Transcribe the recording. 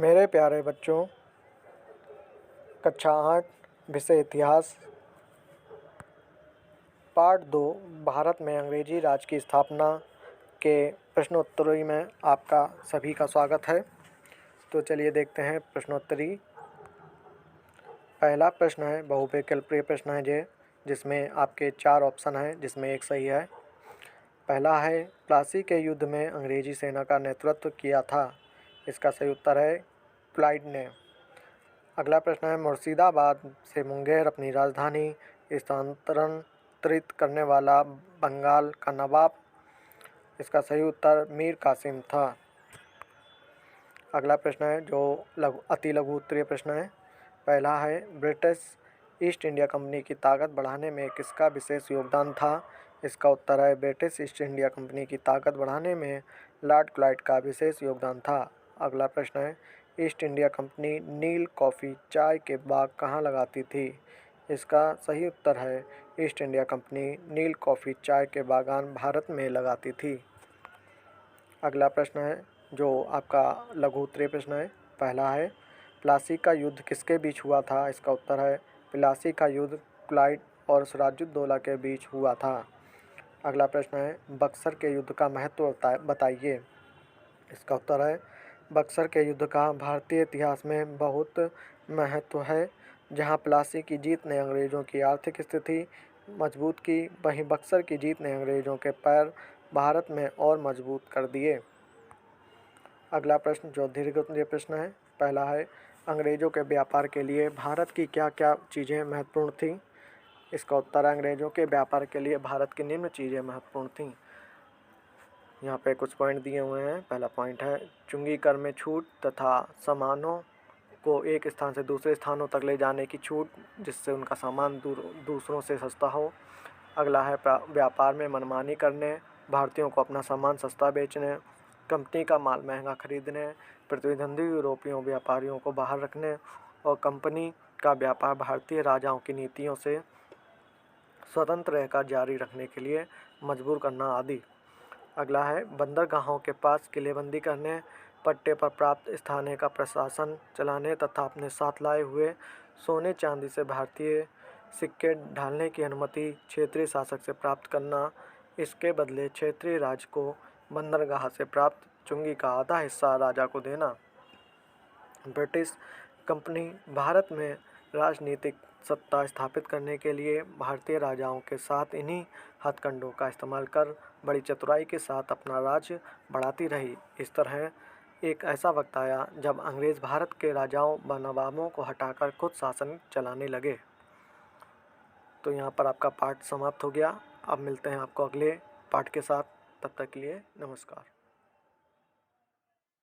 मेरे प्यारे बच्चों, कक्षा 8 विषय इतिहास पार्ट 2 भारत में अंग्रेजी राज की स्थापना के प्रश्नोत्तरी में आपका सभी का स्वागत है। तो चलिए देखते हैं प्रश्नोत्तरी। पहला प्रश्न है बहुविकल्पीय प्रश्न है जिसमें आपके 4 ऑप्शन हैं जिसमें एक सही है। पहला है प्लासी के युद्ध में अंग्रेजी सेना का नेतृत्व किया था। इसका सही उत्तर है क्लाइड ने। अगला प्रश्न है मुर्शिदाबाद से मुंगेर अपनी राजधानी स्थानांतरित करने वाला बंगाल का नवाब। इसका सही उत्तर मीर कासिम था। अगला प्रश्न है जो अति लघु उत्तरीय प्रश्न है। पहला है ब्रिटिश ईस्ट इंडिया कंपनी की ताकत बढ़ाने में किसका विशेष योगदान था। इसका उत्तर है ब्रिटिश ईस्ट इंडिया कंपनी की ताकत बढ़ाने में लॉर्ड क्लाइड का विशेष योगदान था। अगला प्रश्न है ईस्ट इंडिया कंपनी नील, कॉफ़ी, चाय के बाग कहाँ लगाती थी। इसका सही उत्तर है ईस्ट इंडिया कंपनी नील, कॉफ़ी, चाय के बागान भारत में लगाती थी। अगला प्रश्न है जो आपका लघु उत्तरीय प्रश्न है। पहला है प्लासी का युद्ध किसके बीच हुआ था। इसका उत्तर है प्लासी का युद्ध क्लाइड और सिराजुद्दौला के बीच हुआ था। अगला प्रश्न है बक्सर के युद्ध का महत्व बताइए। इसका उत्तर है बक्सर के युद्ध का भारतीय इतिहास में बहुत महत्व है। जहां प्लासी की जीत ने अंग्रेज़ों की आर्थिक स्थिति मजबूत की, वहीं बक्सर की जीत ने अंग्रेज़ों के पैर भारत में और मजबूत कर दिए। अगला प्रश्न जो दीर्घ प्रश्न है। पहला है अंग्रेज़ों के व्यापार के लिए भारत की क्या क्या चीज़ें महत्वपूर्ण थीं। इसका उत्तर अंग्रेज़ों के व्यापार के लिए भारत की निम्न चीज़ें महत्वपूर्ण थीं। यहाँ पे कुछ पॉइंट दिए हुए हैं। पहला पॉइंट है चुंगी कर में छूट तथा सामानों को एक स्थान से दूसरे स्थानों तक ले जाने की छूट, जिससे उनका सामान दूसरों से सस्ता हो। अगला है व्यापार में मनमानी करने, भारतीयों को अपना सामान सस्ता बेचने, कंपनी का माल महंगा खरीदने, प्रतिद्वंदी यूरोपीय व्यापारियों को बाहर रखने और कंपनी का व्यापार भारतीय राजाओं की नीतियों से स्वतंत्र रहकर जारी रखने के लिए मजबूर करना आदि। अगला है बंदरगाहों के पास किलेबंदी करने, पट्टे पर प्राप्त स्थानीय का प्रशासन चलाने तथा अपने साथ लाए हुए सोने चांदी से भारतीय सिक्के ढालने की अनुमति क्षेत्रीय शासक से प्राप्त करना। इसके बदले क्षेत्रीय राज को बंदरगाह से प्राप्त चुंगी का आधा हिस्सा राजा को देना। ब्रिटिश कंपनी भारत में राजनीतिक सत्ता स्थापित करने के लिए भारतीय राजाओं के साथ इन्हीं हथकंडों का इस्तेमाल कर बड़ी चतुराई के साथ अपना राज्य बढ़ाती रही। इस तरह एक ऐसा वक्त आया जब अंग्रेज़ भारत के राजाओं व नवाबों को हटाकर खुद शासन चलाने लगे। तो यहाँ पर आपका पाठ समाप्त हो गया। अब मिलते हैं आपको अगले पाठ के साथ। तब तक के लिए नमस्कार।